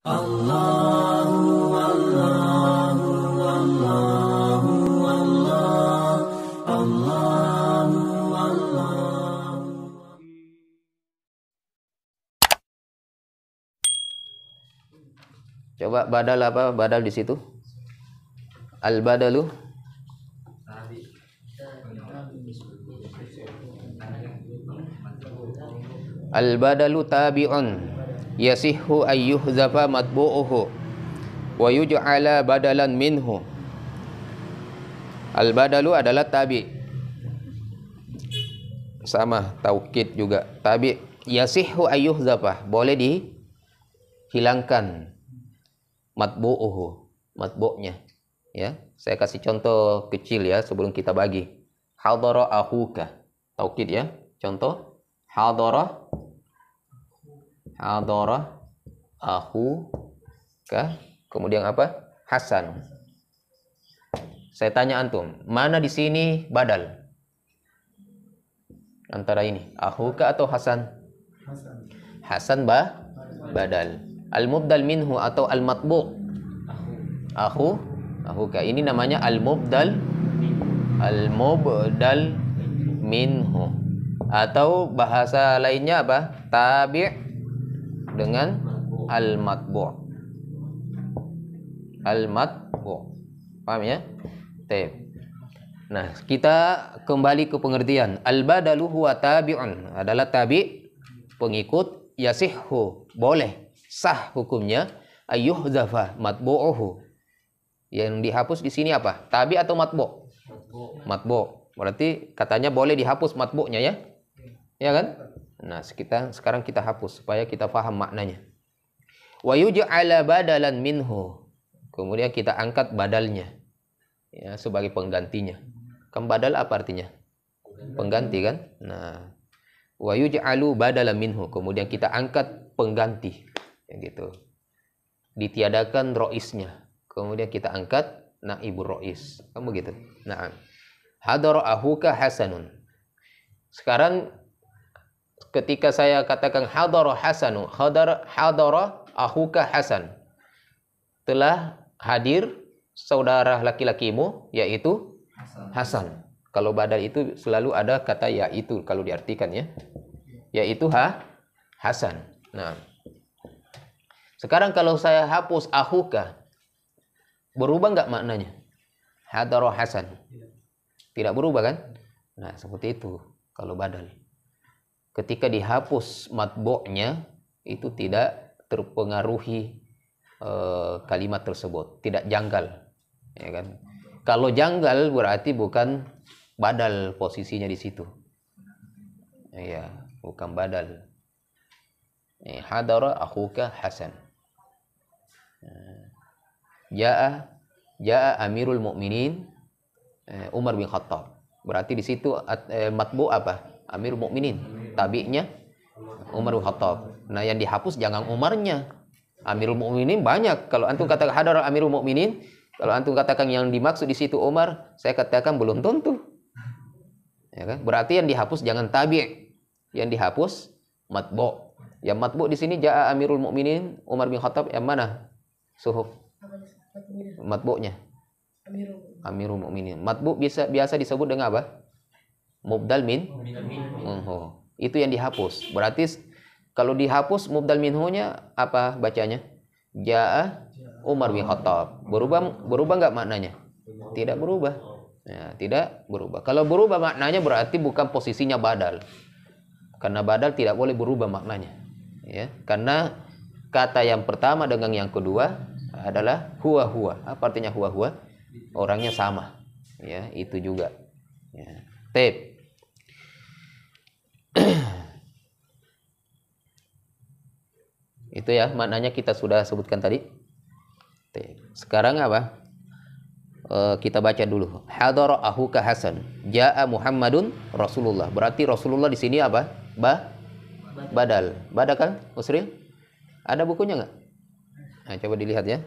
Allahu Allahu Allahu Allahu Allahu. Coba badal apa? Badal di situ. Al-badalu Al-badalu tabi'un yasihhu ayyuhzafa matbu'uhu wa yuj'ala badalan minhu. Al-badalu adalah tabi'. Sama taukid juga. Tabi' yasihhu ayyuhzafa, boleh dihilangkan matbu'uhu, matbu'nya. Ya, saya kasih contoh kecil ya sebelum kita bagi. Hadara akhuka. Taukid ya. Contoh hadara akhuka. Kemudian apa? Hasan. Saya tanya antum, mana di sini badal? Antara ini, akhuka atau Hasan? Hasan badal. Al-mubdal minhu atau al-matbu'? Akhuka. Ini namanya al-mubdal minhu. Atau bahasa lainnya apa? Tabi' dengan al-matbu'. Paham ya? Nah, kita kembali ke pengertian. Al-badalu huwa tabi'un, adalah tabi', pengikut, yasihhu, boleh, sah hukumnya, ayyuhzafa matbu'uhu. Yang dihapus di sini apa? Tabi atau matbu'? Matbu'. Berarti katanya boleh dihapus matbu'nya ya? Ya kan? Nah, sekarang kita hapus supaya kita paham maknanya. Wa yuj'ala badalan minhu. Kemudian kita angkat badalnya ya sebagai penggantinya. Kan badal apa artinya? Pengganti kan? Nah, wa yuj'alu badalan minhu. Kemudian kita angkat pengganti. Ya gitu. Ditiadakan roisnya. Kemudian kita angkat naibur rois. Kan begitu? Nah, hadara ahuka hasanun. Sekarang ketika saya katakan hadara hasanu, hadara ahuka hasan, telah hadir saudara laki-lakimu yaitu Hasan. Kalau badal itu selalu ada kata yaitu kalau diartikan ya. Yaitu Hasan. Nah, sekarang kalau saya hapus ahuka, berubah nggak maknanya? Hadara Hasan. Tidak berubah kan? Nah, seperti itu kalau badal. Ketika dihapus matbu'nya, itu tidak terpengaruhi kalimat tersebut, tidak janggal, ya kan? Kalau janggal berarti bukan badal posisinya di situ, ya, bukan badal. Hadara akhuka Hasan. Ja'a Amirul Mukminin Umar bin Khattab. Berarti di situ matbu apa? Amirul Mukminin. Tabi'nya Umar bin Khattab. Nah, yang dihapus jangan Umarnya. Amirul Mukminin banyak. Kalau antum katakan hadar Amirul Mukminin, kalau antum katakan yang dimaksud di situ Umar, saya katakan belum tentu. Ya kan? Berarti yang dihapus jangan tabi'. Yang dihapus matbu'. Yang matbu' di sini Ja'a Amirul Mukminin Umar bin Khattab, yang mana? Suhuf. Matbu'nya. Amirul Mukminin. Matbu' biasa disebut dengan apa? Mubdal min. Itu yang dihapus. Berarti kalau dihapus mubdal minhunya apa bacanya? Ja'a Umar bin Khattab. Berubah nggak maknanya? Tidak berubah. Ya, tidak berubah. Kalau berubah maknanya berarti bukan posisinya badal. Karena badal tidak boleh berubah maknanya. Ya, karena kata yang pertama dengan yang kedua adalah huwa. Apa artinya huwa? Orangnya sama. Ya, itu juga. Ya. Itu ya maknanya kita sudah sebutkan tadi. Sekarang apa? Kita baca dulu. Hadara ahuka Hasan. Ja'a Muhammadun Rasulullah. Berarti Rasulullah di sini apa? Badal. Badal kan, Musril? Ada bukunya nggak? Nah, coba dilihat ya.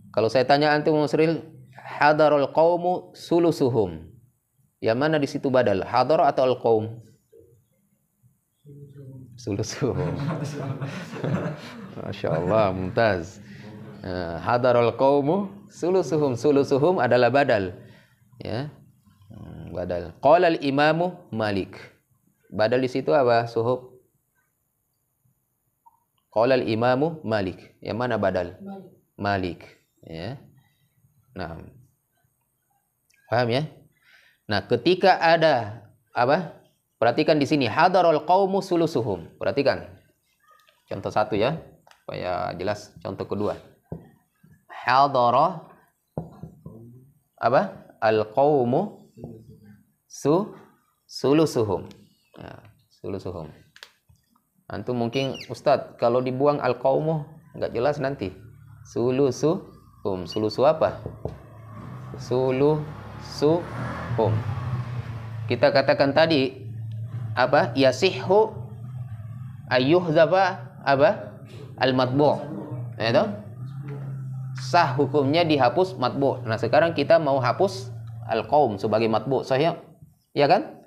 Kalau saya tanya antum Musril, hadarul qaumu sulusuhum. Yang mana di situ badal? Hadar atau al-qaum? sulusuhum. Masya Allah, mumtaz. Hadarul qaumu sulusuhum. Sulusuhum adalah badal. Ya. Badal. Qala al-imamu Malik. Badal di situ apa? Suhub. Qala al-imamu Malik. Yang mana badal? Malik. Ya. Nah. Paham ya? Nah, ketika ada apa? Perhatikan di sini hadarul qaumu sulusuhum. Perhatikan. Contoh satu ya, supaya jelas. Contoh kedua. Hadara apa? Al-qaumu sulusuhum. Nah, sulusuhum. Antum mungkin Ustadz, kalau dibuang al-qaumu enggak jelas nanti. Sulusuhum. Sulusu apa? Sulusuhum. Kita katakan tadi apa? Yasihhu ayyuhzafa apa? Al-matbu'. Ya toh? Sah hukumnya dihapus matbu'. Nah, sekarang kita mau hapus al-qaum sebagai matbu'. Sahih? Ya kan?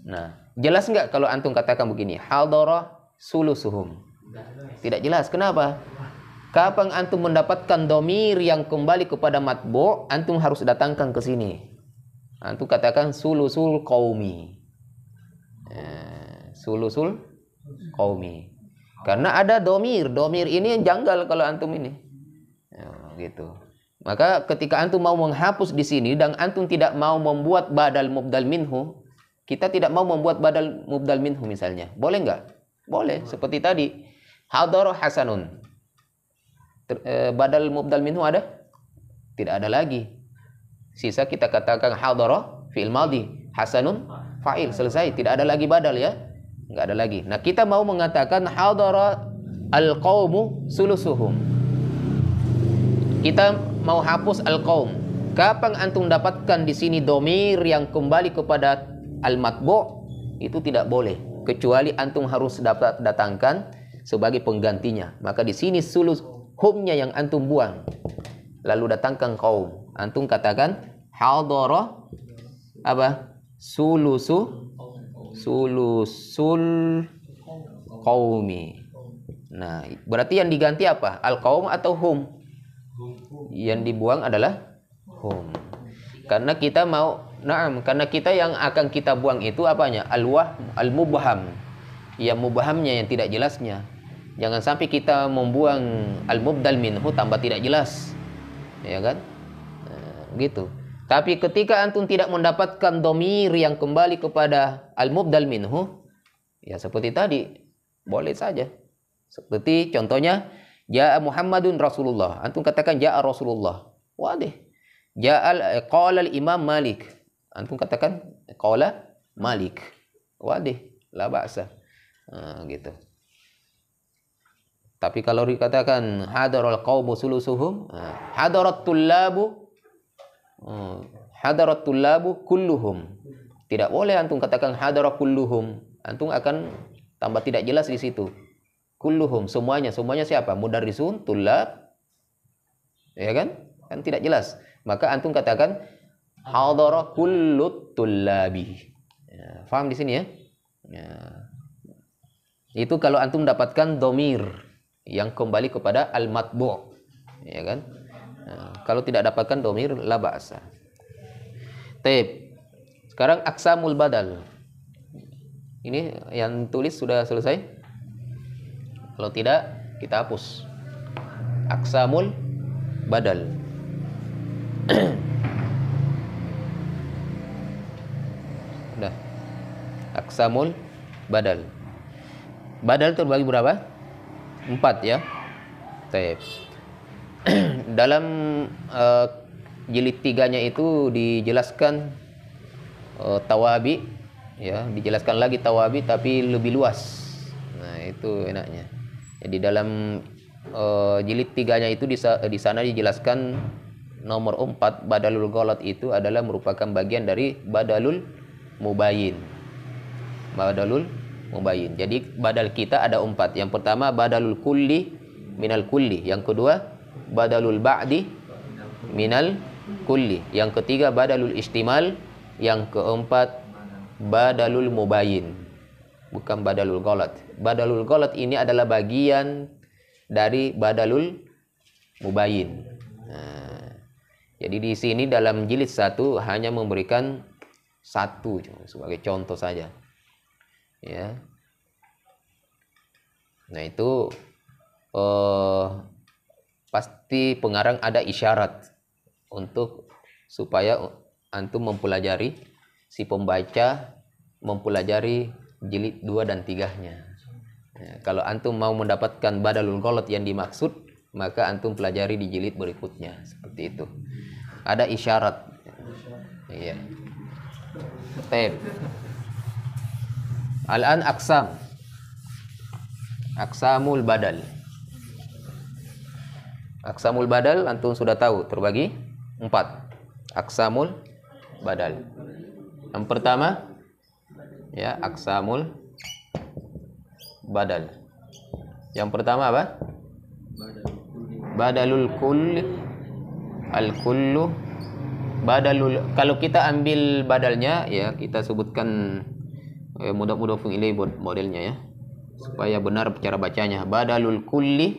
Nah, jelas enggak kalau antum katakan begini? Hadara sulusuhum. Tidak jelas. Kenapa? Kapan antum mendapatkan domir yang kembali kepada matbu', antum harus datangkan ke sini. Antum katakan sulusul qaumi. Sulusul qaumi. Karena ada domir. Domir ini yang janggal kalau antum ini. Ya, gitu. Maka ketika antum mau menghapus di sini dan antum tidak mau membuat badal mubdal minhu, kita tidak mau membuat badal mubdal minhu misalnya. Boleh enggak? Boleh. Seperti tadi. Hadara hasanun. Badal mubdal minhu ada? Tidak ada lagi. Sisa kita katakan hadara fi'il madhi, hasanun fa'il, selesai. Tidak ada lagi badal ya. Enggak ada lagi. Nah, kita mau mengatakan hadara al-qaumu sulusuhum. Kita mau hapus al-qaum. Kapan antum dapatkan di sini domir yang kembali kepada al-matbu', itu tidak boleh. Kecuali antum harus datangkan sebagai penggantinya. Maka di sini sulusuhumnya yang antum buang. Lalu datangkan qaum. Antum katakan hadara apa? Sulusul qaumi. Nah, berarti yang diganti apa? Al-qaum atau hum? Yang dibuang adalah hum. Karena kita mau, karena kita yang akan kita buang itu apanya? Al-mubham. Ya, mubhamnya yang tidak jelasnya. Jangan sampai kita membuang al-mubdal minhu tambah tidak jelas. Ya kan? Gitu. Tapi ketika antum tidak mendapatkan domir yang kembali kepada al-mubdal minhu, ya seperti tadi, boleh saja. Seperti contohnya, Ja'a Muhammadun Rasulullah. Antum katakan Ja'a Rasulullah. Wadih. Qala al-Imam Malik. Antum katakan qala Malik. Wadih. La ba'sa. Gitu. Tapi kalau dikatakan hadaral qaumu sulusuhum, hadarat tullabu kulluhum. Tidak boleh antum katakan hadara kulluhum. Antum akan tambah tidak jelas di situ. Kulluhum, semuanya siapa? Mudarrisun, tullab. Ya kan? Kan tidak jelas. Maka antum katakan hadara kullut tullabi. Ya, paham di sini ya? Ya. Itu kalau antum dapatkan domir yang kembali kepada al-matbu'. Ya kan? Nah, kalau tidak dapatkan domir la ba'sa. Taib. Sekarang aqsamul badal. Ini yang tulis sudah selesai? Kalau tidak, kita hapus. Aqsamul badal. Sudah. Aqsamul badal. Badal terbagi berapa? 4 ya. Taib. Dalam jilid 3-nya itu dijelaskan tawabi, ya, dijelaskan lagi tawabi tapi lebih luas. Nah, itu enaknya. Jadi dalam jilid 3-nya itu di sana dijelaskan nomor 4 badalul ghalat itu adalah merupakan bagian dari badalul mubayyin. Badalul mubayyin. Jadi badal kita ada 4. Yang pertama badalul kulli minal kulli. Yang kedua badalul ba'di minal kulli. Yang ketiga badalul istimal. Yang keempat badalul mubayyin. bukan badalul ghalat. Badalul ghalat ini adalah bagian dari badalul mubayyin. Nah, jadi di sini dalam jilid 1 hanya memberikan satu sebagai contoh saja. Ya. Nah, itu pasti pengarang ada isyarat untuk supaya antum mempelajari, si pembaca mempelajari jilid 2 dan 3-nya. Ya, kalau antum mau mendapatkan badalul ghalat yang dimaksud, maka antum pelajari di jilid berikutnya. Seperti itu. Ada isyarat. Iya. Baik. Al-an aqsam. Aqsamul badal. Aqsamul badal antum sudah tahu terbagi 4. Aqsamul badal. Yang pertama ya, aqsamul badal. Yang pertama apa? Badalul kull, al kullu, badalul. Kalau kita ambil badalnya ya, kita sebutkan mudhaf ilaih modelnya ya, supaya benar cara bacanya. Badalul kulli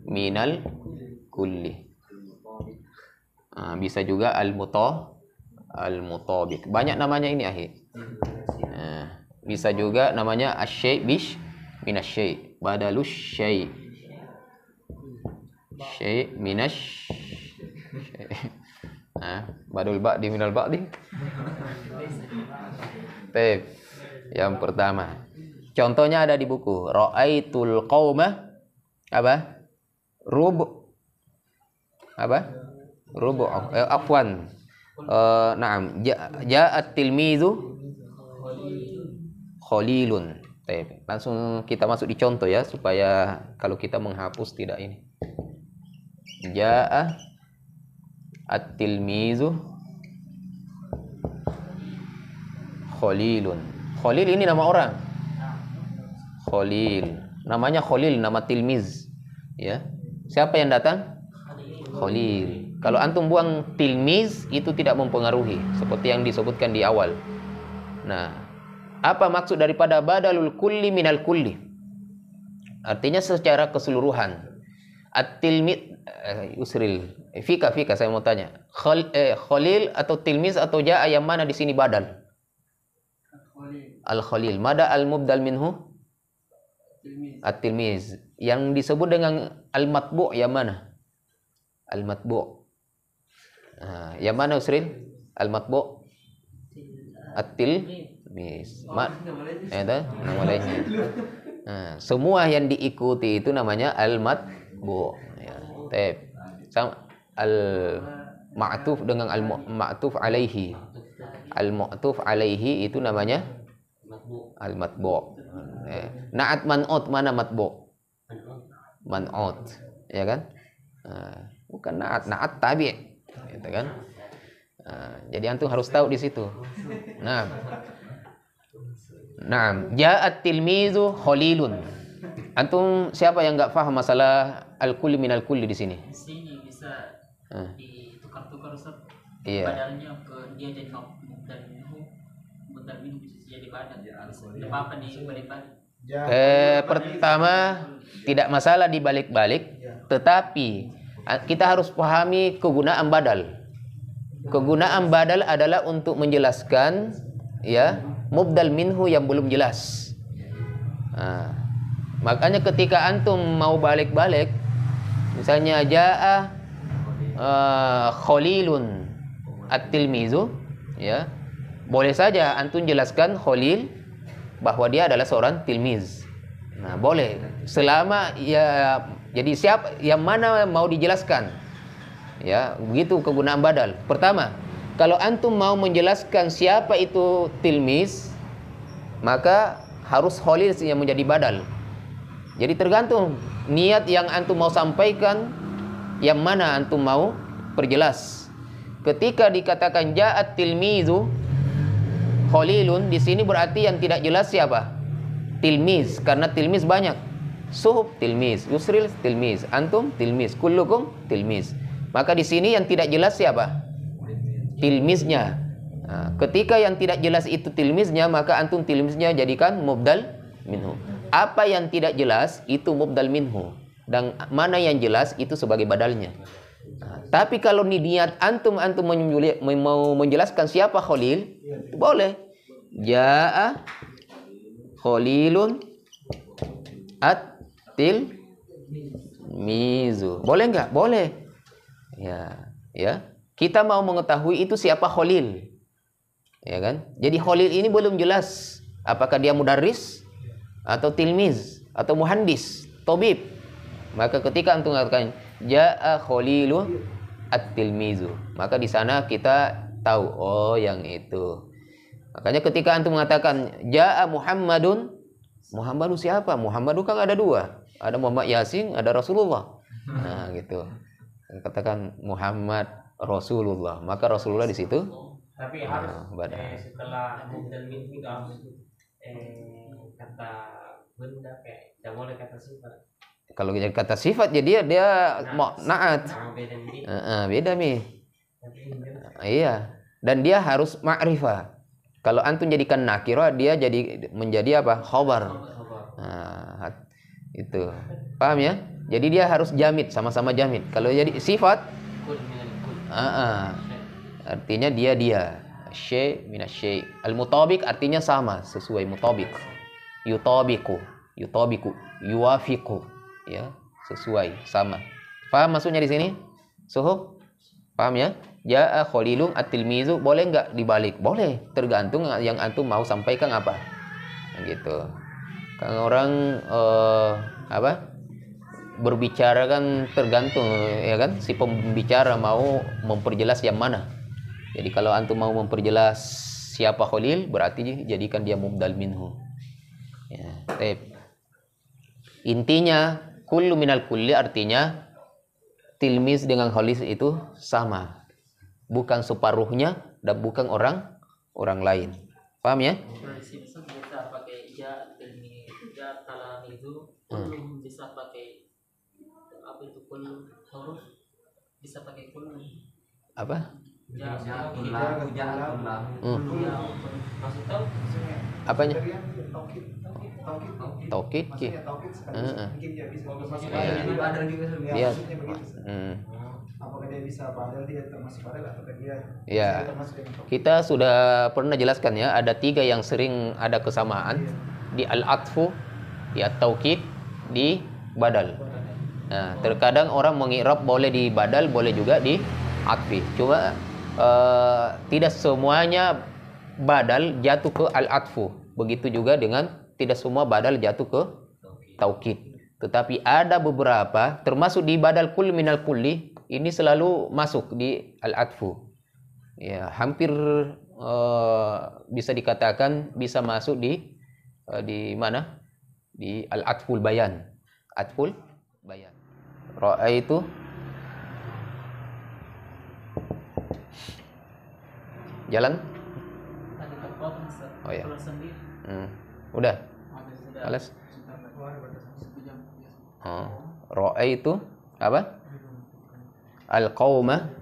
minal kulli. Bisa juga al-mutabiq. Banyak namanya ini akhi. Bisa juga namanya asy-syai' bish minasy-syai'. Badalus syai'. Syai' minasy. Badul ba'di minal ba'di. Baik. Yang pertama. Contohnya ada di buku. Ra'aitul qauma apa? Rubu' afwan. Naam. Ja'at tilmizu khalilun. Baik. Langsung kita masuk di contoh ya, supaya kalau kita menghapus tidak ini. Ja'a at-tilmizu khalilun. Khalil ini nama orang. Khalil. Namanya Khalil, nama tilmiz. Ya. Siapa yang datang? Khalil. Kalau antum buang tilmiz itu tidak mempengaruhi seperti yang disebutkan di awal. Nah, apa maksud daripada badalul kulli minal kulli? Artinya secara keseluruhan. At-tilmiz Yusril. Fika saya mau tanya. Khalil atau tilmiz atau ja'a, yang mana di sini badal? Al-Khalil. Mada al-mubdal minhu? At-tilmiz. Yang disebut dengan al-matbu' yang mana? Al-matbu'. Yang mana Yusril? Al-matbu'. At-tilmiz. Nama lainnya. Semua yang diikuti itu namanya al-matbu'. Ya. Sama al-ma'tuf dengan al-ma'tuf alaihi. Al-ma'tuf alaihi itu namanya al-matbu'. Na'at man'ut, mana matbu'? Man'ut. Ya kan? Bukan na'at tabi'. Gitu kan? Jadi antum harus tahu di situ. Nah. Ja'at tilmizu khalilun. Antum siapa yang enggak paham masalah al-kulli minal kulli di sini? Di sini bisa ditukar-tukar Ustaz. Iya. Badalnya ke dia jadi mubdal minhu bisa jadi badal. Tidak apa-apa dibalik-balik. Pertama tidak masalah dibalik-balik, tetapi kita harus pahami kegunaan badal. Kegunaan badal adalah untuk menjelaskan ya mubdal minhu yang belum jelas. Makanya ketika antum mau balik-balik, misalnya ja'a khalilun at-tilmizu, ya, boleh saja antum jelaskan Khalil bahwa dia adalah seorang tilmiz. Nah, boleh selama ya, jadi siapa yang mana mau dijelaskan. Ya, begitu kegunaan badal. Pertama, kalau antum mau menjelaskan siapa itu tilmiz, maka harus Khalil yang menjadi badal. Jadi tergantung niat yang antum mau sampaikan, yang mana antum mau perjelas. Ketika dikatakan ja'at tilmizu khalilun, di sini berarti yang tidak jelas siapa? Tilmiz, karena tilmiz banyak. Suhub tilmiz, Yusril tilmiz, antum tilmiz, kullukum tilmiz. Maka di sini yang tidak jelas siapa? Tilmiznya. Ketika yang tidak jelas itu tilmiznya, maka antum tilmiznya jadikan mubdal minhu. Apa yang tidak jelas itu mubdal minhu, dan mana yang jelas itu sebagai badalnya. Nah, tapi kalau niat antum mau menjelaskan siapa Khalil, boleh. Jaa Khalilun at-tilmizu. Boleh nggak? Boleh. Ya, ya. Kita mau mengetahui itu siapa Khalil. Ya kan? Jadi Khalil ini belum jelas apakah dia mudarris atau tilmiz atau muhandis, tabib. Maka ketika antum mengatakan jaa Khalilun at-tilmizu, maka di sana kita tahu oh yang itu. Makanya ketika antum mengatakan jaa Muhammadun, Muhammadun siapa? Muhammadun kan ada dua, ada Muhammad Yasin, ada Rasulullah. Nah gitu. Katakan Muhammad Rasulullah, maka Rasulullah di situ. Tapi harus setelah mubdal minhu itu harus kata benda, kayak tidak boleh kata sifat. Kalau jadi kata sifat jadi dia mau naat. Beda mi. Iya. Dan dia harus ma'rifah. Kalau antum jadikan nakira, dia menjadi apa? Khobar. Nah, itu. Paham ya? Jadi dia harus jamid, sama-sama jamid. Kalau jadi sifat, artinya dia. Syai' minasyai'. Al-mutabik artinya sama, sesuai mutabik. Yutabiku, yuwafiqu. Ya, sesuai, sama. Paham maksudnya di sini? Suhub? Paham ya? Jaa Khalilun at-tilmizu, boleh nggak dibalik? Boleh, tergantung yang antum mau sampaikan apa. Gitu. Kan orang berbicara kan tergantung ya kan, si pembicara mau memperjelas yang mana. Jadi kalau antum mau memperjelas siapa Khalil, berarti jadikan dia mubdal minhu. Ya, intinya kullu minal kulli artinya tilmiz dengan Khalil itu sama. Bukan separuhnya dan bukan orang lain. Paham ya? Bisa pakai ja tilmiz, ja talam itu kullu, bisa pakai apa itu kullu huruf, bisa pakai kullu. Apa? Ja maksud tahu apanya? Taukid ki. Iya. Apakah dia bisa badal, dia termasuk badal atau dia? Ya. Kita sudah pernah jelaskan ya, ada 3 yang sering ada kesamaan di al-atfu, di at-taukid, di badal. Nah, terkadang orang mengi'rab boleh di badal, boleh juga di atfi. Cuma tidak semuanya badal jatuh ke al-atfu. Begitu juga dengan tidak semua badal jatuh ke taukid. Tetapi ada beberapa, termasuk di badal kull minal kulli, ini selalu masuk di al-atfu. Ya, hampir bisa dikatakan bisa masuk di mana? Di al-atful bayan. Atful bayan. Ra'aitu jalan. tadi terpotong. Oh ya. Sendiri. Udah. Alas. Ra'aitu apa? Al-qauma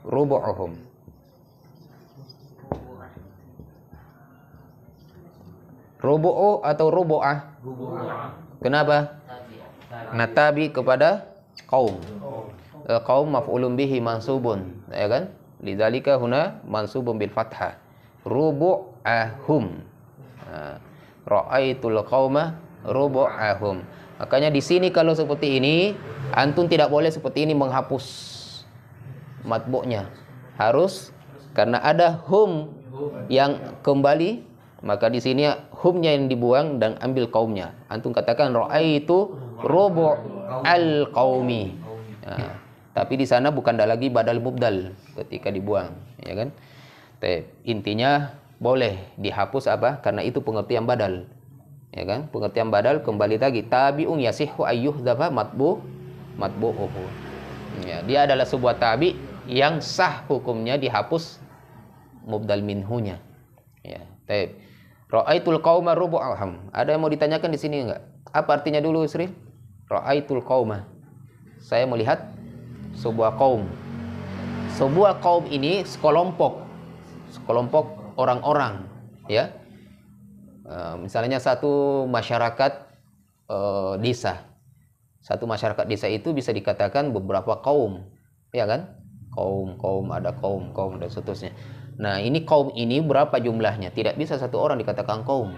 rubu'uhum. Rubu'u atau rubu'ah? Kenapa? Karena tabi kepada kaum. Kaum maf'ulun bihi mansubun, ya kan? Lidzalika huna mansubun bil fathah. Rubu'ahum. Ra'aitul qauma rubu'ahum. Makanya di sini kalau seperti ini, antum tidak boleh seperti ini menghapus matbu'nya. Harus karena ada hum yang kembali, maka di sini humnya yang dibuang dan ambil kaumnya. Antum katakan ra'aitu rubu'al qaumi. Nah, tapi di sana bukan ada lagi badal mubdal ketika dibuang, ya kan? Intinya boleh dihapus apa? Karena itu pengertian badal. Ya kan? Pengertian badal kembali lagi tabi'un yasihhu ayyuhdzafa matbu'uhu. Ya, dia adalah sebuah tabi yang sah hukumnya dihapus mubdal minhunya. Ya, taib. Ra'aitul qauma rubu'ahum. Ada yang mau ditanyakan di sini enggak? Apa artinya dulu, Sri? Ra'aitul qauma. Saya melihat sebuah kaum. Sebuah kaum ini sekelompok orang-orang, ya. Misalnya satu masyarakat desa. Satu masyarakat desa itu bisa dikatakan beberapa kaum, ya kan? Kaum ada kaum dan seterusnya. Nah, ini kaum ini berapa jumlahnya? Tidak bisa satu orang dikatakan kaum.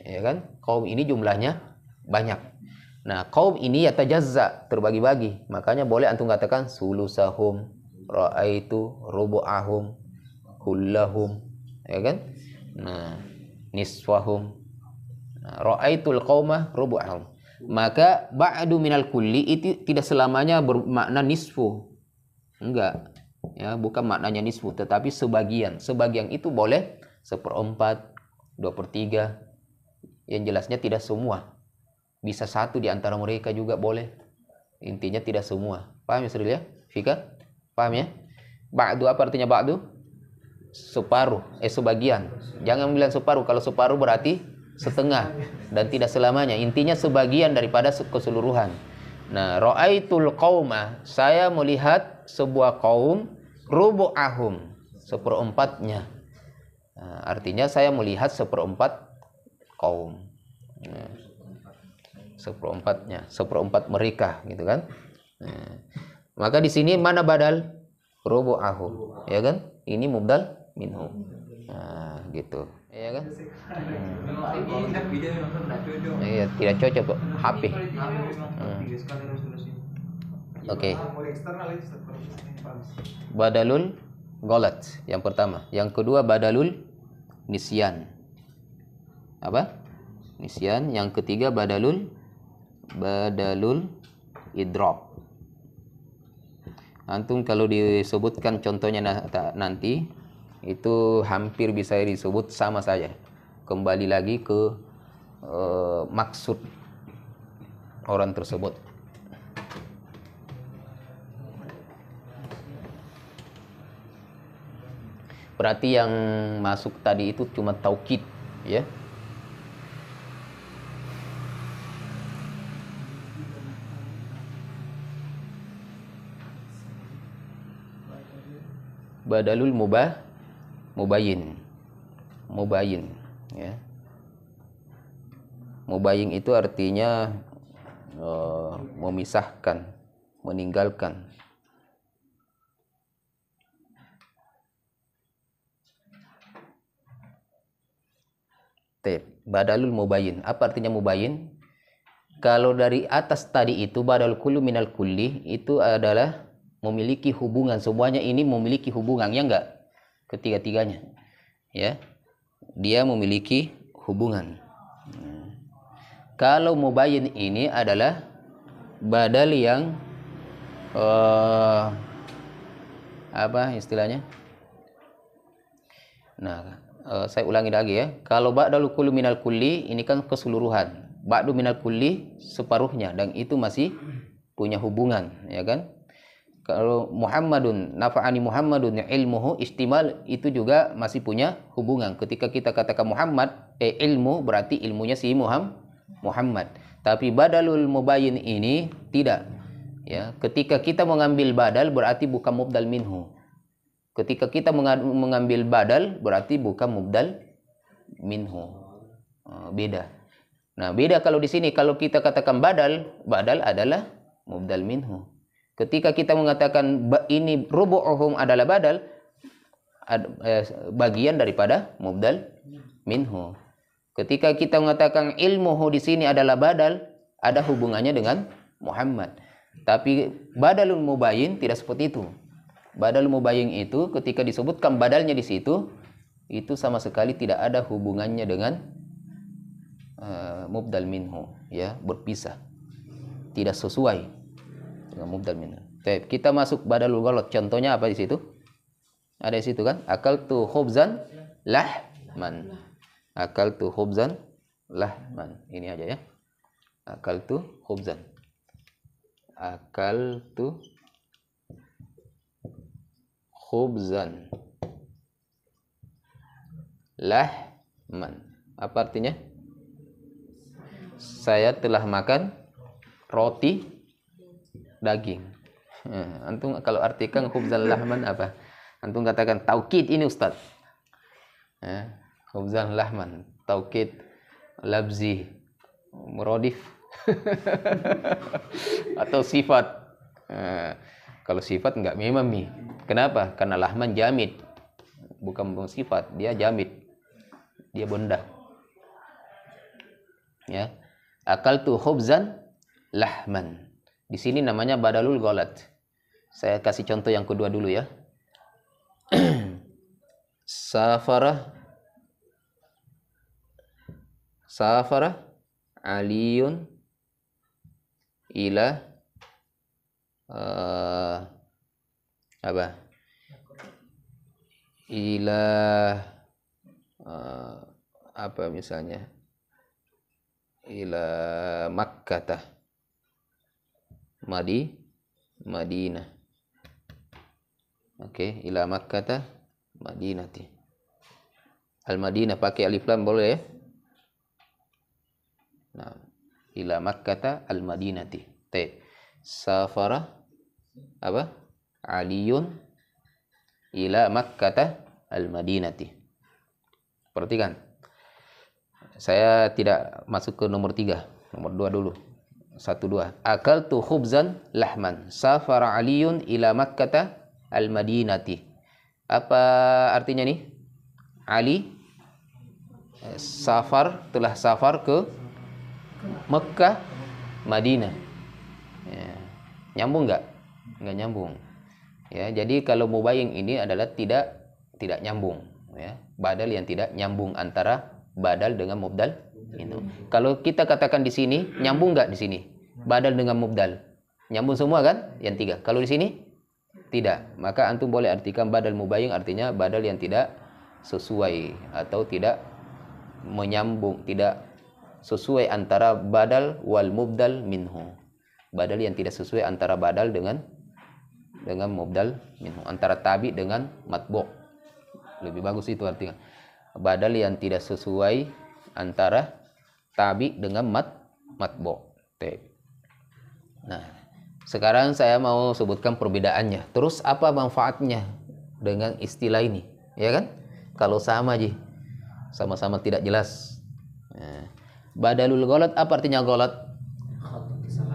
Ya kan? Kaum ini jumlahnya banyak. Nah, kaum ini yatajazza, terbagi-bagi. Makanya boleh antum katakan sulusahum, ra'aitu rubu'ahum, kullahum, ya kan? Nah, nisfahum. Nah, ra'aitul qaumah rubu'ahum. Maka ba'du minal kulli itu tidak selamanya bermakna nisfu. Enggak. Ya, bukan maknanya nisfu, tetapi sebagian. Sebagian itu boleh 1/4, 2/3. Yang jelasnya tidak semua. Bisa satu di antara mereka juga boleh. Intinya tidak semua. Paham ya, Sri ya? Fika? Paham ya? Ba'du apa artinya ba'du? Separuh, sebagian. Jangan bilang separuh. Kalau separuh berarti setengah dan tidak selamanya. Intinya sebagian daripada keseluruhan. Nah, ra'aitul qauma, saya melihat sebuah kaum, rubu'ahum, 1/4-nya. Nah, artinya saya melihat 1/4 kaum. Nah, 1/4-nya, 1/4 mereka, gitu kan? Nah, maka di sini mana badal? Rubu'ahum, ya kan? Ini mubdal minhu. Nah, gitu. Ya kan? Iya, tidak cocok kok HP. Oke. Badalul ghalat yang pertama. Yang kedua badalul nisyan. Apa? Nisyan. Yang ketiga badalul idrab. Antum kalau disebutkan contohnya nanti itu hampir bisa disebut sama saja. Kembali lagi ke maksud orang tersebut. Berarti yang masuk tadi itu cuma taukid, ya. Badalul mubayyin, ya. Mubayyin itu artinya memisahkan, meninggalkan. Badalul mubayyin. Apa artinya mubayyin? Kalau dari atas tadi itu badal kullu minal kulli itu adalah memiliki hubungan. Semuanya ini memiliki hubungan, ya enggak? Ketiga-tiganya, ya. Dia memiliki hubungan. Kalau mubayyin ini adalah badal yang apa istilahnya? Nah, saya ulangi lagi ya. Kalau ba'dal kullu minal kulli ini kan keseluruhan. Ba'du minal kulli separuhnya dan itu masih punya hubungan, ya kan? Kalau Muhammadun nafa'ani Muhammadun ilmuhu istimal itu juga masih punya hubungan. Ketika kita katakan Muhammad ilmu berarti ilmunya si Muhammad. Tapi badalul mubayyin ini tidak. Ya, ketika kita mengambil badal berarti bukan mubdal minhu. Ketika kita mengambil badal berarti bukan mubdal minhu. Beda. Nah, beda kalau di sini kalau kita katakan badal adalah mubdal minhu. Ketika kita mengatakan ini rubu'uhum adalah badal bagian daripada mubdal minhu. Ketika kita mengatakan ilmuhu di sini adalah badal, ada hubungannya dengan Muhammad. Tapi badalul mubayyin tidak seperti itu. Badal mubayyin itu ketika disebutkan badalnya di situ, itu sama sekali tidak ada hubungannya dengan mubdal minhu, ya, berpisah. Tidak sesuai dengan mubdal minhu. Kita masuk badalul ghalat. Contohnya apa di situ? Ada di situ kan? Akaltu khubzan lahman. Akaltu khubzan lahman. Ini aja ya. Akaltu khubzan. Akaltu khubzan lahman. Apa artinya? Saya telah makan roti daging. Antum kalau artikan khubzan lahman apa? Antum katakan taukid ini Ustaz. Khubzan lahman, taukid labzi, muradif atau sifat. Kalau sifat enggak memang nih. Kenapa? Karena lahman jamid, bukan sifat, dia jamid, dia benda. Ya, akaltu khubzan lahman. Di sini namanya badalul ghalat. Saya kasih contoh yang kedua dulu ya. Safara aliyun ila apa? Ila apa misalnya? Ila Makkah, Madinah. Oke, ila Makkah, Madinati. Al-Madinah pakai alif lam boleh ya? Nah, ila Makkah al-Madinati. Safara apa? Aliyun ila Makkah al-Madinati. Perhatikan. Saya tidak masuk ke nomor 3, nomor 2 dulu. 1 2. Akaltu khubzan lahman. Safara aliyun ila Makkah al-Madinati. Apa artinya nih? Ali telah safar ke Mekah, Madinah. Ya. Nyambung nggak? Nggak nyambung. Ya, jadi kalau mubayyin ini adalah tidak nyambung. Ya. Badal yang tidak nyambung antara badal dengan mubdal. Itu. Kalau kita katakan di sini nyambung nggak di sini? Badal dengan mubdal. Nyambung semua kan? Yang 3. Kalau di sini tidak. Maka antum boleh artikan badal mubayyin artinya badal yang tidak sesuai atau tidak menyambung, tidak sesuai antara badal wal mubdal minhu. Badal yang tidak sesuai antara badal dengan mubdal minhu, antara tabi dengan matbu'. Lebih bagus itu artinya. Badal yang tidak sesuai antara tabi dengan matbu'. Nah, sekarang saya mau sebutkan perbedaannya. Terus apa manfaatnya dengan istilah ini? Ya kan? Kalau sama aja, sama-sama tidak jelas. Nah, badalul ghalat apa artinya ghalat?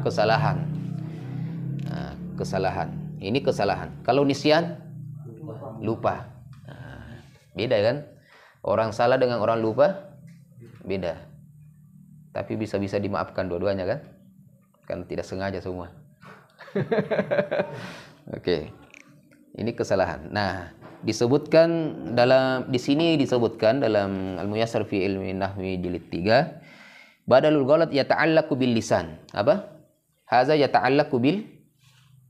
Kesalahan. Nah, kesalahan. Ini kesalahan. Kalau nisyan, lupa. Nah, beda kan? Orang salah dengan orang lupa beda. Tapi bisa-bisa dimaafkan dua-duanya kan? Kan tidak sengaja semua. Oke. Ini kesalahan. Nah, disebutkan di sini disebutkan dalam Al-Muyassar fi Ilmi Nahwi jilid 3, badalul ghalat yata'allaqu bil lisan. Apa? Hadza yata'allaqu bil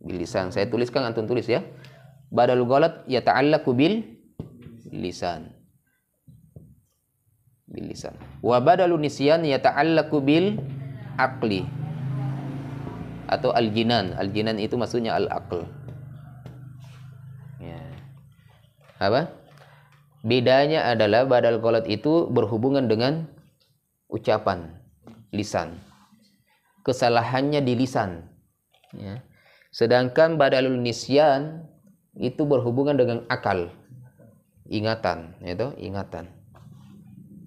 lisan. Saya tuliskan, antum tulis ya. Badalul ghalat yata'allaqu bil lisan. Bil lisan. Wa badalun nisyan yata'allaqu bil aqli. Atau al-jinan. Al-jinan itu maksudnya al-aql. Ya. Apa? Bedanya adalah badal ghalat itu berhubungan dengan ucapan, lisan. Kesalahannya di lisan. Ya. Sedangkan badalul nisyan itu berhubungan dengan akal, ingatan, itu ingatan.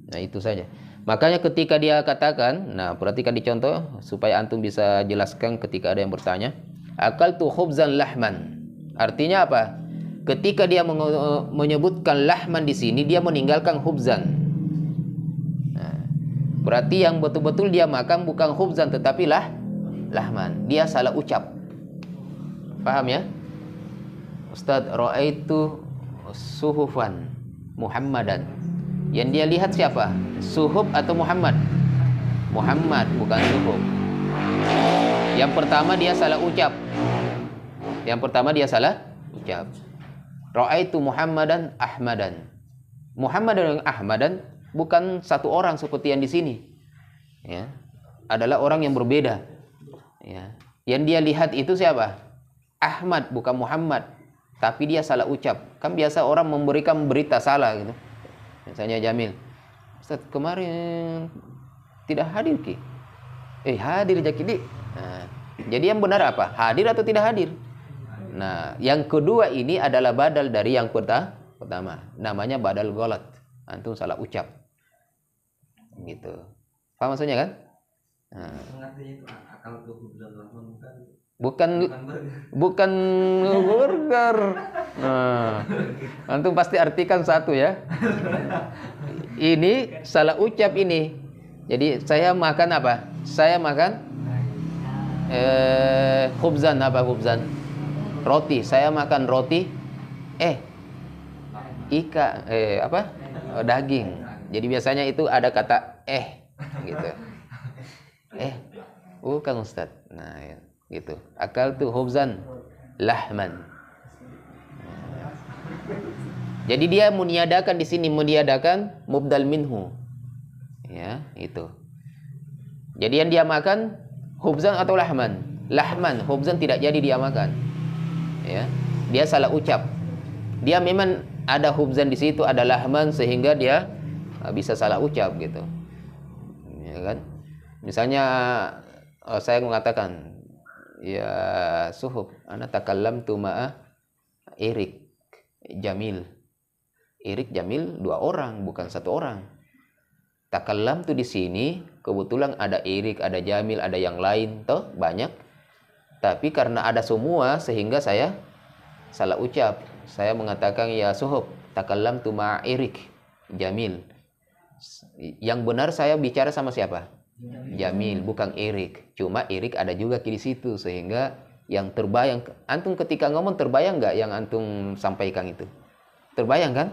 Nah, itu saja. Makanya ketika dia katakan, nah perhatikan di contoh supaya antum bisa jelaskan ketika ada yang bertanya. Akaltu khubzan lahman. Artinya apa? Ketika dia menyebutkan lahman di sini, dia meninggalkan khubzan. Nah, berarti yang betul-betul dia makan bukan khubzan tetapi lahman. Dia salah ucap. Paham ya? Ustaz, ra'aitu suhufan Muhammadan. Yang dia lihat siapa? Suhuf atau Muhammad? Muhammad, bukan suhuf. Yang pertama dia salah ucap. Ra'aitu Muhammadan Ahmadan. Muhammad dan Ahmadan bukan satu orang seperti yang di sini. Ya. Adalah orang yang berbeda. Ya. Yang dia lihat itu siapa? Ahmad, bukan Muhammad. Tapi dia salah ucap. Kan biasa orang memberikan berita salah gitu. Misalnya Jamil, Ustaz kemarin tidak hadir ki. Hadir Jakidi. Nah, jadi yang benar apa? Hadir atau tidak hadir? Nah, yang kedua ini adalah badal dari yang pertama. Namanya badal ghalat. antum salah ucap. Gitu. Paham maksudnya kan? Nah, Mengertinya itu akal tuh hubzan lahman bukan bukan burger. bukan burger. Nah, antum pasti artikan satu ya. Ini salah ucap ini. Jadi saya makan apa? Saya makan khubzan apa khubzan? Roti. Saya makan roti. Apa? Daging. Jadi biasanya itu ada kata gitu. Bukan Ustaz. Nah, ya, gitu. Akal tuh khubzan lahman. Jadi dia meniadakan di sini, meniadakan mubdal minhu. Ya, itu. Jadi yang dia makan khubzan atau lahman? Lahman, khubzan tidak jadi dia makan. Ya. Dia salah ucap. Dia memang ada khubzan di situ, ada lahman sehingga dia bisa salah ucap gitu. Ya kan? Misalnya saya mengatakan ya suhub ana takallamtu ma'a Erik Jamil. Erik Jamil 2 orang, bukan 1 orang. Takallam tuh di sini kebetulan ada Erik, ada Jamil, ada yang lain toh banyak. Tapi karena ada semua sehingga saya salah ucap. Saya mengatakan ya suhub takallam tu ma Erik Jamil. Yang benar saya bicara sama siapa? Jamil, bukan Erik. Cuma Erik ada juga di situ sehingga yang terbayang antum ketika ngomong terbayang nggak yang antum sampaikan itu? Terbayang kan?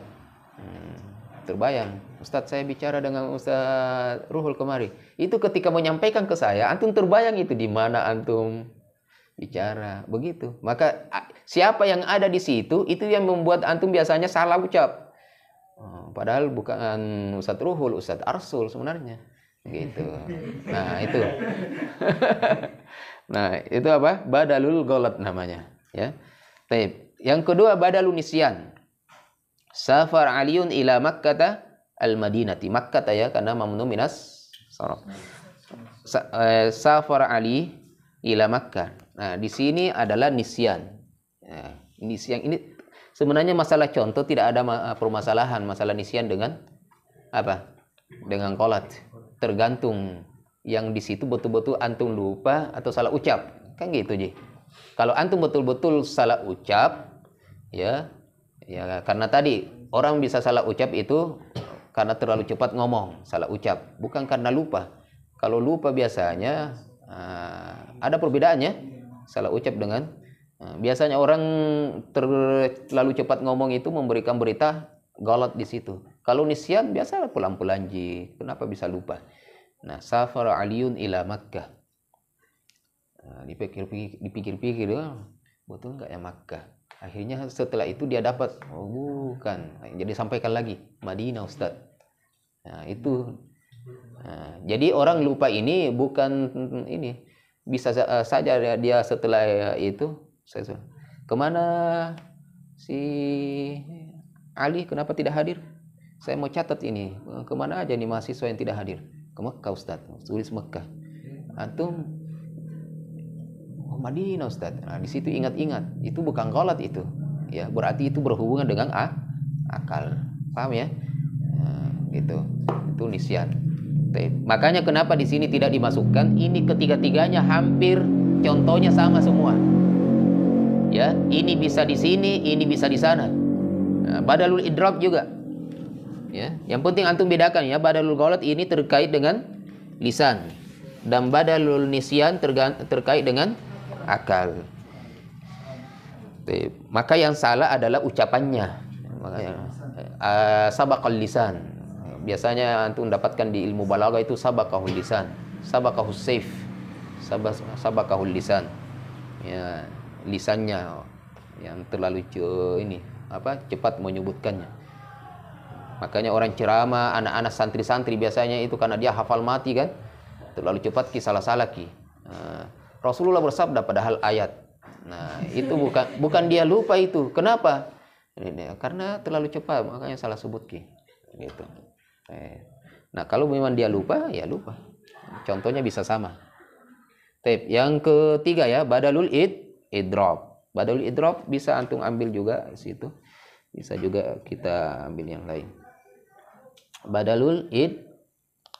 Terbayang. Ustadz saya bicara dengan Ustadz Ruhul kemari. Itu ketika menyampaikan ke saya, antum terbayang itu di mana antum bicara. Begitu. Maka siapa yang ada di situ, itu yang membuat antum biasanya salah ucap. Padahal bukan Ustadz Ruhul, Ustadz Arsul sebenarnya. Gitu. Nah, itu. Nah, itu apa? Badalul ghalat namanya. Ya. Taib. Yang kedua, badalun nisyan. Safar Aliun ila Makkah al-Madinati. Makkah ya karena mamnu minas sarf. Safar Ali ila Makkah. Nah, di sini adalah nisyan. Nah, nisyan ini sebenarnya masalah contoh tidak ada permasalahan masalah nisyan dengan apa? Dengan qolat. Tergantung yang di situ betul-betul antum lupa atau salah ucap. Kan gitu, Ji. Kalau antum betul-betul salah ucap ya karena tadi orang bisa salah ucap itu karena terlalu cepat ngomong, salah ucap, bukan karena lupa. Kalau lupa biasanya ada perbedaannya salah ucap dengan biasanya orang terlalu cepat ngomong itu memberikan berita galat di situ. Kalau nisyan biasa pulang-pulang ji, kenapa bisa lupa? Nah, safar Aliun ila Makkah. Dipikir-pikir, betul nggak ya Makkah? Akhirnya setelah itu dia dapat, bukan. Jadi sampaikan lagi, Madinah Ustaz. Nah, itu. Nah, jadi orang lupa ini bukan ini. Bisa saja dia setelah itu, kemana si Ali, kenapa tidak hadir? Saya mau catat ini, kemana aja nih mahasiswa yang tidak hadir? Ke Mekah Ustaz, tulis Mekah. Antum Madinah Ustaz. Nah, di situ ingat-ingat, itu bukan ghalat itu. Ya, berarti itu berhubungan dengan akal. Paham ya? Nah, gitu. Itu nisyan. Makanya kenapa di sini tidak dimasukkan? Ini ketiga-tiganya hampir contohnya sama semua. Ya, ini bisa di sini, ini bisa di sana. Nah, badalul idrak juga. Ya, yang penting antum bedakan ya, badalul ghalat ini terkait dengan lisan dan badalul nisyan terkait dengan akal. Maka yang salah adalah ucapannya. Makanya sabaqal lisan. Biasanya antum dapatkan di ilmu balaghah itu sabaqahul lisan, sabaqahus sayf, sabaqahul lisan. Ya, lisannya yang terlalu cepat menyebutkannya. Makanya orang ceramah, anak-anak santri-santri biasanya itu karena dia hafal mati kan, terlalu cepat salah-salah ki. Rasulullah bersabda padahal ayat. Nah, itu bukan dia lupa itu. Kenapa? Karena terlalu cepat, makanya salah sebut ki. Gitu. Nah, kalau memang dia lupa, ya lupa. Contohnya bisa sama. Yang ketiga ya, badalul idrob. Badalul idrob bisa antum ambil juga di situ. Bisa juga kita ambil yang lain. Badalul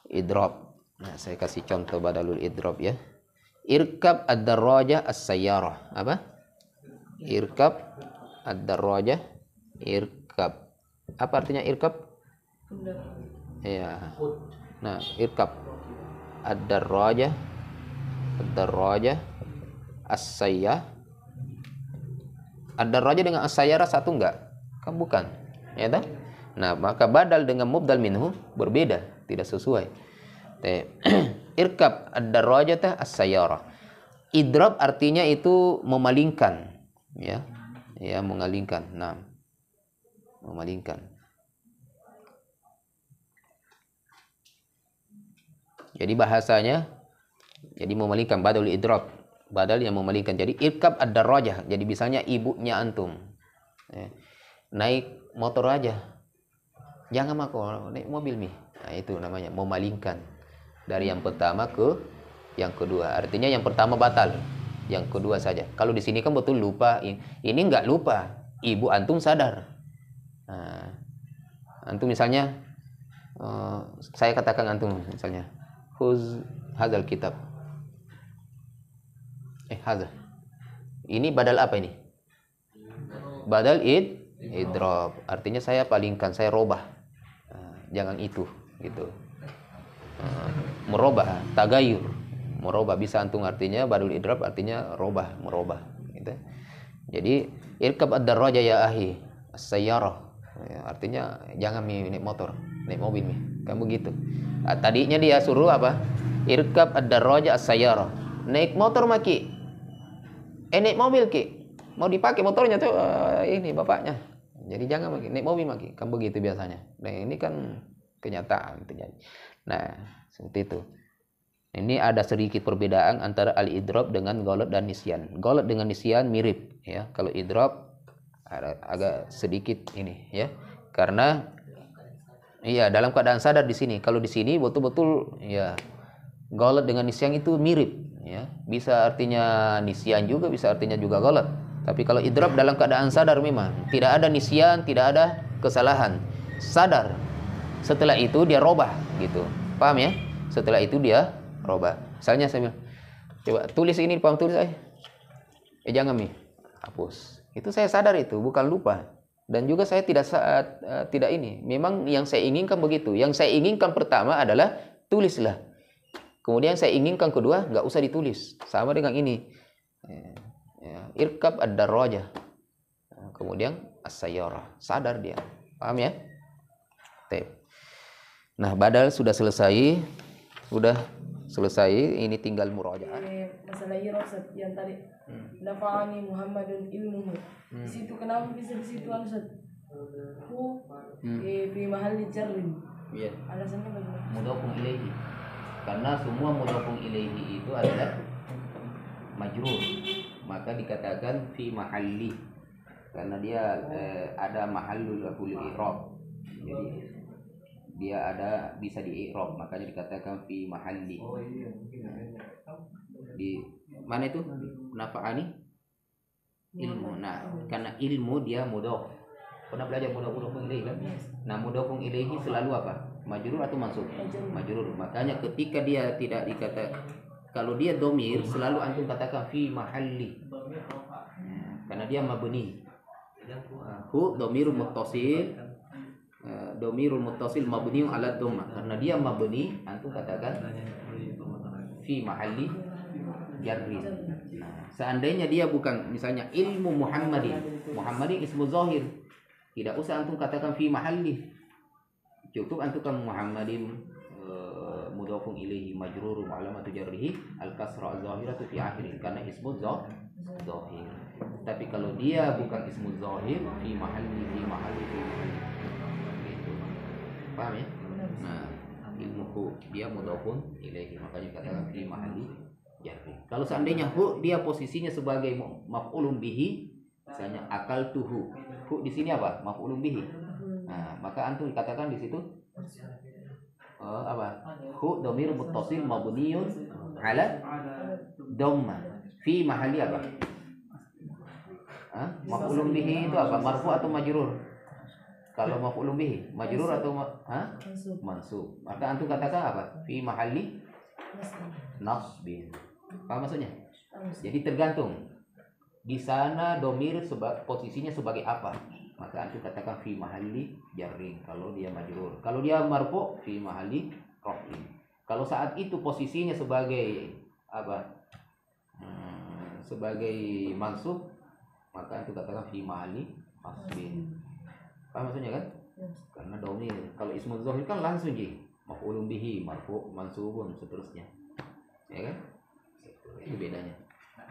idrob. Nah, saya kasih contoh badalul idrob ya. Irkab ad-darrajah as-sayyarah. Apa? Irkab ad-darrajah. Irkab. Apa artinya irkab? Ya. Nah, irkab ad-darrajah. Ad-darrajah as-sayyah. Ad-darrajah dengan as-sayyarah satu enggak? Kan bukan. Ya tak? Nah, maka badal dengan mubdal minhu berbeda, tidak sesuai. Irkab ad-darrajata as-sayyarah. Idrab artinya itu memalingkan, ya. Ya, mengalingkan. Nah, memalingkan. Jadi bahasanya jadi memalingkan, badal idrab. Badal yang memalingkan. Jadi irkab ad-darrajah. Jadi misalnya ibunya antum. Ya. Naik motor aja. Jangan aku naik mobil nih. Nah, itu namanya memalingkan dari yang pertama ke yang kedua. Artinya yang pertama batal, yang kedua saja. Kalau di sini kan betul lupa. Ini enggak lupa. Ibu antum sadar. Nah, antum misalnya saya katakan antum misalnya, khuz hadzal kitab. Hadza. Ini badal apa ini? Badal idrab. Artinya saya palingkan, saya robah. Jangan itu gitu. Merubah, tagayur. Merubah bisa antum artinya badul idrab artinya robah, merubah gitu. Jadi irkab ad-darrajah ya ahi as-sayyarah. Ya, artinya jangan naik motor, naik mobil nih. Kan begitu. Nah, tadinya dia suruh apa? Irkab ad-darrajah as-sayyarah. Naik motor maki. Naik mobil ki. Mau dipakai motornya tuh ini bapaknya. Jadi jangan naik mobil maki. Kan begitu biasanya. Nah, ini kan kenyataan terjadi. Nah, seperti itu. Ini ada sedikit perbedaan antara al-idrab dengan ghalat dan nisyan. Ghalat dengan nisyan mirip ya. Kalau idrab agak sedikit ini ya. Karena iya dalam keadaan sadar di sini. Kalau di sini betul-betul ya ghalat dengan nisyan itu mirip ya. Bisa artinya nisyan juga, bisa artinya juga ghalat. Tapi kalau idrab dalam keadaan sadar memang tidak ada nisyan, tidak ada kesalahan. Sadar. Setelah itu dia robah gitu. Paham ya? Setelah itu dia robah. Misalnya saya bilang, coba tulis ini, paham tulis saya. Jangan nih, hapus. Itu saya sadar itu, bukan lupa. Dan juga saya tidak ini. Memang yang saya inginkan begitu. Yang saya inginkan pertama adalah tulislah. Kemudian saya inginkan kedua, nggak usah ditulis. Sama dengan ini. Irkab ad-darrajah. Kemudian as-sayyarah. Sadar dia. Paham ya? Nah, badal sudah selesai. Sudah selesai. Ini tinggal murajaah. Masalah irasat yang tadi. Nafa'ani Muhammadun ilmuhu. Di situ kenapa bisa di situ Ustaz? Fi mahalli jarrin. Iya. Alasannya bagaimana? Mudhafun ilaihi. Karena semua mudhafun ilaihi itu adalah majrur. Maka dikatakan fi mahalli. Karena dia ada mahallul lahul i'rab. Jadi dia ada bisa di i'rab, makanya dikatakan fi mahalli. Di mana itu? Nafa'ani ilmu. Nah, karena ilmu dia mudhaf. Pernah belajar mudhafun ilaihi kan? Nah, mudhafun ilaihi selalu apa? Majrur atau mansub? Majrur. Makanya ketika dia tidak dikata, kalau dia domir selalu antum katakan fi mahalli. Karena dia mabni. Hu domirul muttasil. Domirul muttasil mabni ala dhammah. Karena dia mabni, antum katakan fi mahalli jarri. Nah, seandainya dia bukan misalnya ilmu Muhammadin. Muhammadin ismu zahir. Tidak usah antum katakan fi mahalli. Cukup antum kan Muhammadin mudhafun ilaihi majrurun wa alamatu jarrihi al-kasra az-zahiratu fi akhirih karena ismu zahir. Tapi kalau dia bukan ismu zahir fi mahalli gitu. Paham ya? Nah, ilmuhu dia mudhafun ilaihi makanya katakan fi mahalli jarri. Kalau seandainya hu dia posisinya sebagai maf'ulun bihi, misalnya akaltuhu. Hu di sini apa? Maf'ulun bihi. Nah, maka antum dikatakan di situ apa? Hu dhamir muttasil mabniun ala dhamma fi mahalli apa? Maf'ulun bihi itu apa? Marfu atau majrur? Kalau maf'ulun bihi, majrur atau Mansub. mansub. Maka antum katakan apa? Fi mahalli Nasib. nasbin. Apa maksudnya? Mansub. Jadi tergantung di sana domir posisinya sebagai apa. Maka antum katakan fi mahalli jarrin kalau dia majrur. Kalau dia marfu fi mahalli raf'in. Kalau saat itu posisinya sebagai apa? Sebagai mansub, maka antum katakan fi mahalli nasbin. Paham maksudnya kan? Yes. Karena domir. Kalau ismul zahir kan langsung ji. Maf'ulun bihi, marfu, mansubun, seterusnya. Ya kan? Itu bedanya. Nah,